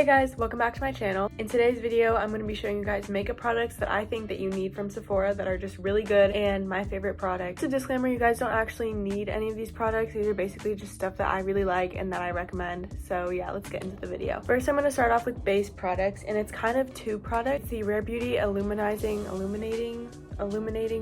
Hey guys, welcome back to my channel. In today's video, I'm going to be showing you guys makeup products that I think that you need from Sephora that are just really good and my favorite products. Just a disclaimer, you guys don't actually need any of these products. These are basically just stuff that I really like and that I recommend. So yeah, let's get into the video. First, I'm going to start off with base products, and it's kind of two products. The Rare Beauty Illuminating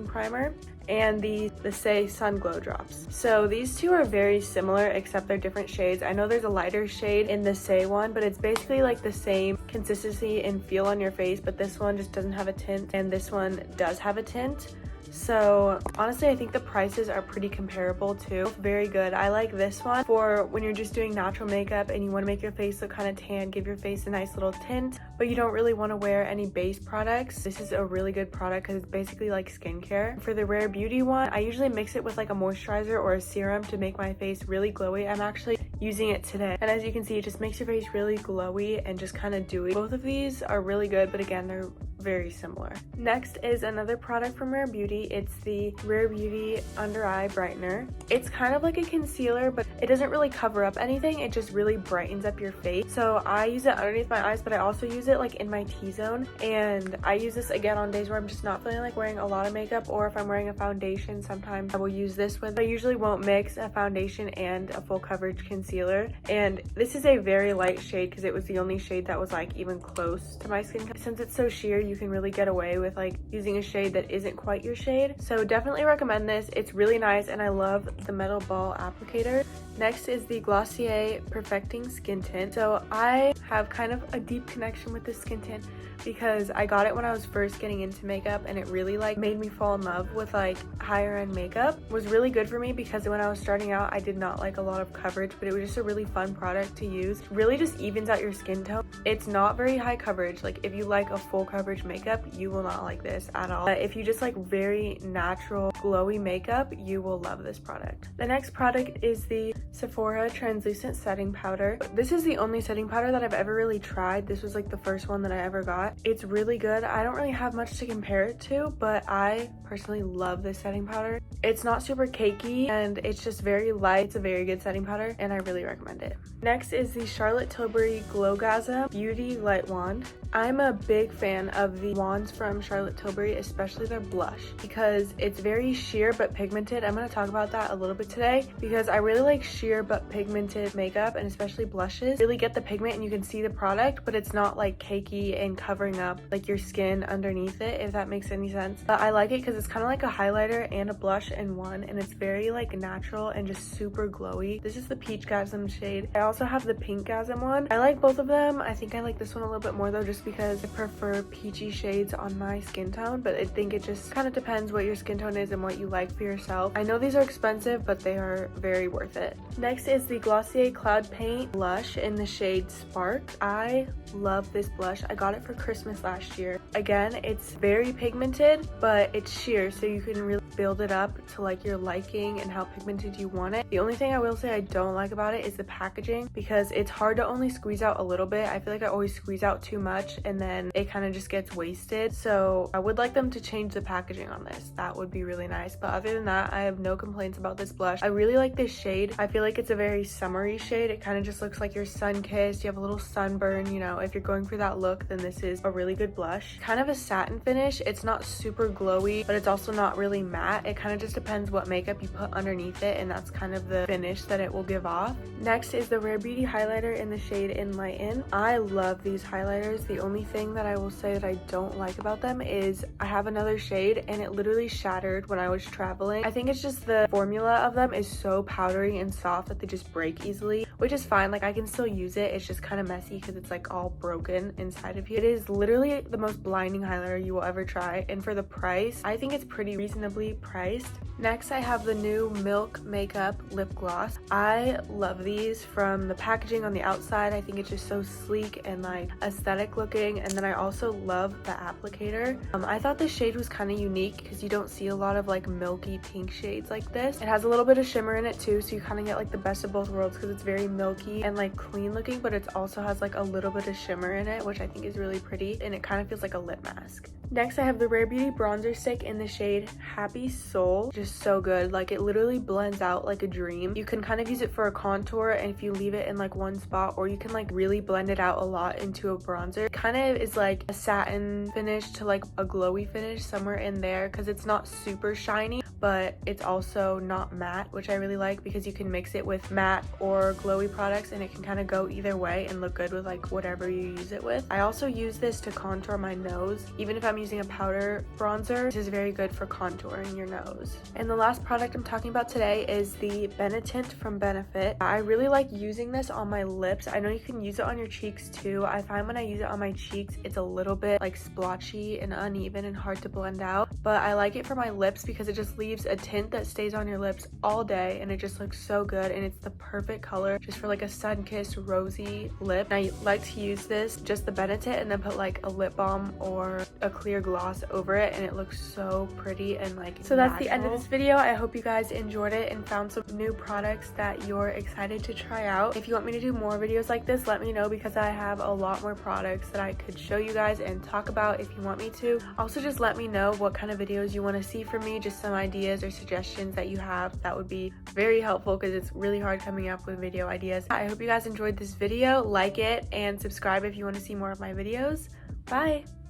Primer and the Say Sun Glow Drops. So these two are very similar except they're different shades. I know there's a lighter shade in the Say one, but it's basically like the same consistency and feel on your face, but this one just doesn't have a tint and this one does have a tint. So honestly, I think the prices are pretty comparable too. Very good. I like this one for when you're just doing natural makeup and you want to make your face look kind of tan, give your face a nice little tint, but you don't really want to wear any base products. This is a really good product because it's basically like skincare. For the Rare Beauty one, I usually mix it with like a moisturizer or a serum to make my face really glowy. I'm actually using it today, and as you can see, it just makes your face really glowy and just kind of dewy. Both of these are really good, but again, they're very similar. Next is another product from Rare Beauty. It's the Rare Beauty Under Eye Brightener. It's kind of like a concealer, but it doesn't really cover up anything. It just really brightens up your face. So I use it underneath my eyes, but I also use it like in my T-zone. And I use this again on days where I'm just not feeling like wearing a lot of makeup, or if I'm wearing a foundation, sometimes I will use this with. I usually won't mix a foundation and a full coverage concealer. And this is a very light shade because it was the only shade that was like even close to my skin. Since it's so sheer, you can really get away with like using a shade that isn't quite your shade. So definitely recommend this. It's really nice and I love the metal ball applicator. Next is the Glossier Perfecting Skin Tint. So I have kind of a deep connection with this skin tint because I got it when I was first getting into makeup, and it really like made me fall in love with like higher end makeup. It was really good for me because when I was starting out, I did not like a lot of coverage, but it was just a really fun product to use. It really just evens out your skin tone. It's not very high coverage. Like if you like a full coverage makeup, you will not like this at all. But if you just like very natural glowy makeup, you will love this product. The next product is the Sephora Translucent Setting Powder. This is the only setting powder that I've ever really tried. This was like the first one that I ever got. It's really good. I don't really have much to compare it to, but I personally love this setting powder. It's not super cakey and it's just very light. It's a very good setting powder and I really recommend it. Next is the Charlotte Tilbury Glowgasm Beauty Light Wand. I'm a big fan of the wands from Charlotte Tilbury, especially their blush, because it's very sheer but pigmented. I'm going to talk about that a little bit today because I really like sheer but pigmented makeup, and especially blushes. Really get the pigment and you can see the product, but it's not like cakey and covering up like your skin underneath it, if that makes any sense. But I like it because it's kind of like a highlighter and a blush in one, and it's very like natural and just super glowy. This is the Peachgasm shade. I also have the Pinkgasm one. I like both of them. I think I like this one a little bit more though, just because I prefer peachy shades on my skin tone, but I think it just kind of depends what your skin tone is and what you like for yourself. I know these are expensive, but they are very worth it. Next is the Glossier Cloud Paint Blush in the shade Spark. I love this blush. I got it for Christmas last year. Again, it's very pigmented, but it's sheer, so you can really build it up to like your liking and how pigmented you want it. The only thing I will say I don't like about it is the packaging, because it's hard to only squeeze out a little bit. I feel like I always squeeze out too much and then it kind of just gets wasted. So I would like them to change the packaging on this. That would be really nice. But other than that, I have no complaints about this blush. I really like this shade. I feel like it's a very summery shade. It kind of just looks like you're sun-kissed. You have a little sunburn, you know. If you're going for that look, then this is a really good blush. Kind of a satin finish. It's not super glowy, but it's also not really matte. It kind of just depends what makeup you put underneath it, and that's kind of the finish that it will give off. Next is the Rare Beauty highlighter in the shade Enlighten. I love these highlighters. The only thing that I will say that I don't like about them is I have another shade and it literally shattered when I was traveling. I think it's just the formula of them is so powdery and soft that they just break easily, which is fine. Like I can still use it. It's just kind of messy because it's like all broken inside of you. It is literally the most blinding highlighter you will ever try, and for the price, I think it's pretty reasonably priced. Next, I have the new Milk Makeup Lip Gloss. I love these. From the packaging on the outside, I think it's just so sleek and like aesthetic looking, and then I also love the applicator. I thought this shade was kind of unique because you don't see a lot of like milky pink shades like this. It has a little bit of shimmer in it too, so you kind of get like the best of both worlds because it's very milky and like clean looking, but it also has like a little bit of shimmer in it, which I think is really pretty, and it kind of feels like a lip mask. Next, I have the Rare Beauty bronzer stick in the shade Happy Soul. Just so good. Like, it literally blends out like a dream. You can kind of use it for a contour, and if you leave it in like one spot, or you can like really blend it out a lot into a bronzer. It kind of is like a satin finish to like a glowy finish, somewhere in there, because it's not super shiny, but it's also not matte, which I really like because you can mix it with matte or glowy products, and it can kind of go either way and look good with like whatever you use it with. I also use this to contour my nose. Even if I'm using a powder bronzer, this is very good for contouring your nose. And the last product I'm talking about today is the Benetint from Benefit. I really like using this on my lips. I know you can use it on your cheeks too. I find when I use it on my cheeks, it's a little bit like splotchy and uneven and hard to blend out, but I like it for my lips because it just leaves a tint that stays on your lips all day, and it just looks so good, and it's the perfect color just for like a sun-kissed rosy lip. And I like to use this, just the Benetint, and then put like a lip balm or a clear gloss over it, and it looks so pretty and like so natural. That's the end of this video. I hope you guys enjoyed it and found some new products that you're excited to try out. If you want me to do more videos like this, let me know, because I have a lot more products that I could show you guys and talk about if you want me to. Also, just let me know what kind of videos you want to see from me, just some ideas or suggestions that you have. That would be very helpful because it's really hard coming up with video ideas. I hope you guys enjoyed this video. Like it and subscribe if you want to see more of my videos. Bye!